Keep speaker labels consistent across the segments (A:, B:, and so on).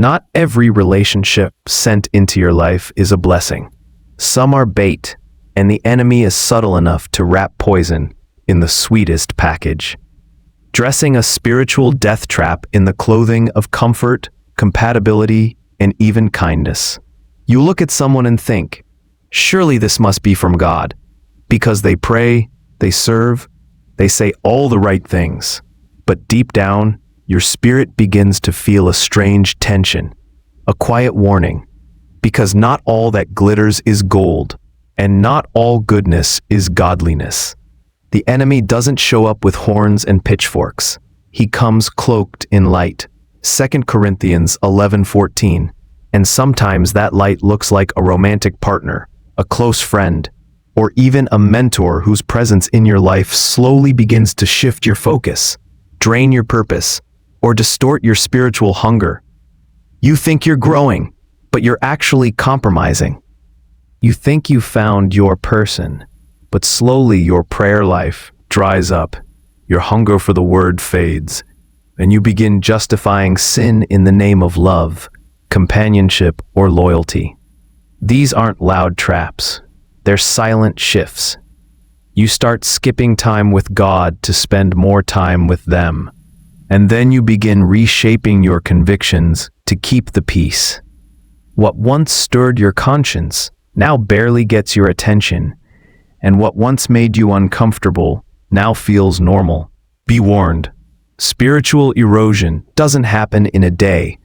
A: Not every relationship sent into your life is a blessing. Some are bait, and the enemy is subtle enough to wrap poison in the sweetest package, dressing a spiritual death trap in the clothing of comfort, compatibility, and even kindness. You look at someone and think, surely this must be from God, because they pray, they serve, they say all the right things. But deep down, your spirit begins to feel a strange tension, a quiet warning, because not all that glitters is gold, and not all goodness is godliness. The enemy doesn't show up with horns and pitchforks. He comes cloaked in light. 2 Corinthians 11:14. And sometimes that light looks like a romantic partner, a close friend, or even a mentor whose presence in your life slowly begins to shift your focus, drain your purpose, or distort your spiritual hunger. You think you're growing, but you're actually compromising. You think you found your person, but slowly your prayer life dries up, your hunger for the word fades, and you begin justifying sin in the name of love, companionship, or loyalty. These aren't loud traps. They're silent shifts. You start skipping time with God to spend more time with them. And then you begin reshaping your convictions to keep the peace. What once stirred your conscience now barely gets your attention, and what once made you uncomfortable now feels normal. Be warned, spiritual erosion doesn't happen in a day.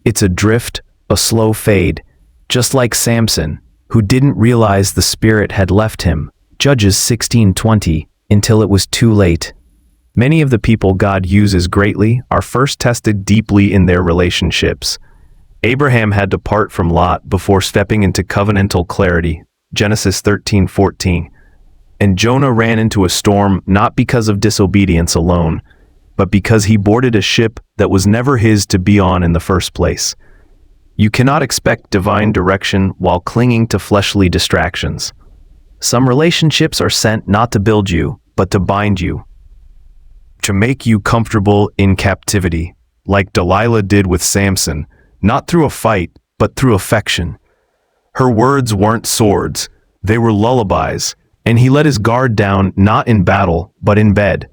A: It's a drift, a slow fade, just like Samson, who didn't realize the spirit had left him, Judges 16:20, until it was too late. Many of the people God uses greatly are first tested deeply in their relationships. Abraham had to part from Lot before stepping into covenantal clarity, Genesis 13:14. And Jonah ran into a storm not because of disobedience alone, but because he boarded a ship that was never his to be on in the first place. You cannot expect divine direction while clinging to fleshly distractions. Some relationships are sent not to build you, but to bind you, to make you comfortable in captivity, like Delilah did with Samson, not through a fight, but through affection. Her words weren't swords, they were lullabies, and he let his guard down not in battle, but in bed.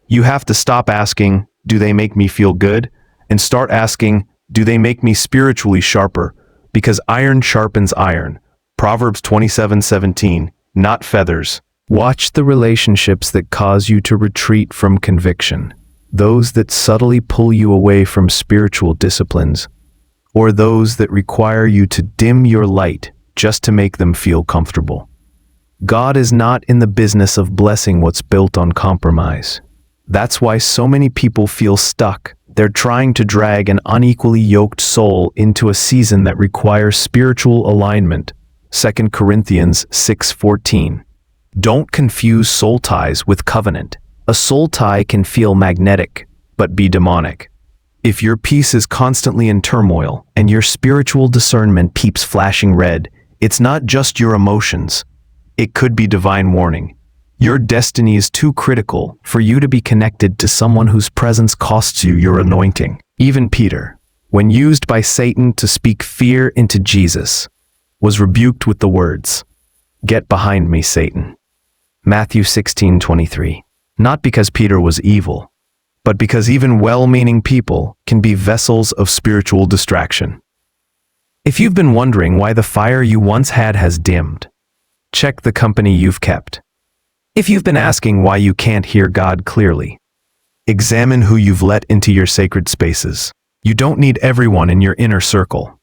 A: You have to stop asking, do they make me feel good? And start asking, do they make me spiritually sharper? Because iron sharpens iron. Proverbs 27:17, not feathers. Watch the relationships that cause you to retreat from conviction, those that subtly pull you away from spiritual disciplines, or those that require you to dim your light just to make them feel comfortable. God is not in the business of blessing what's built on compromise. That's why so many people feel stuck. They're trying to drag an unequally yoked soul into a season that requires spiritual alignment. 2 Corinthians 6:14. Don't confuse soul ties with covenant. A soul tie can feel magnetic, but be demonic. If your peace is constantly in turmoil and your spiritual discernment keeps flashing red, it's not just your emotions. It could be divine warning. Your destiny is too critical for you to be connected to someone whose presence costs you your anointing. Even Peter, when used by Satan to speak fear into Jesus, was rebuked with the words, "Get behind me, Satan." Matthew 16:23. Not because Peter was evil, but because even well-meaning people can be vessels of spiritual distraction. If you've been wondering why the fire you once had has dimmed, check the company you've kept. If you've been asking why you can't hear God clearly, examine who you've let into your sacred spaces. You don't need everyone in your inner circle.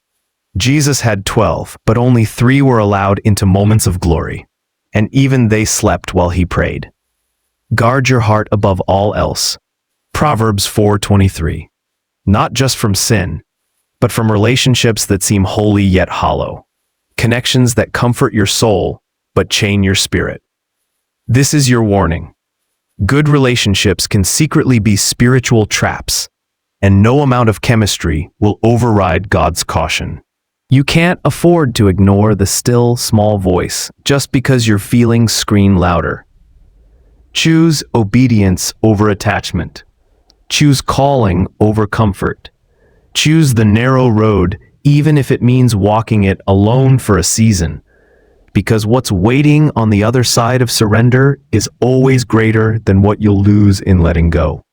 A: Jesus had 12, but only 3 were allowed into moments of glory, and even they slept while he prayed. Guard your heart above all else. Proverbs 4:23. Not just from sin, but from relationships that seem holy yet hollow. Connections that comfort your soul, but chain your spirit. This is your warning. Good relationships can secretly be spiritual traps, and no amount of chemistry will override God's caution. You can't afford to ignore the still, small voice just because your feelings scream louder. Choose obedience over attachment. Choose calling over comfort. Choose the narrow road, even if it means walking it alone for a season, because what's waiting on the other side of surrender is always greater than what you'll lose in letting go.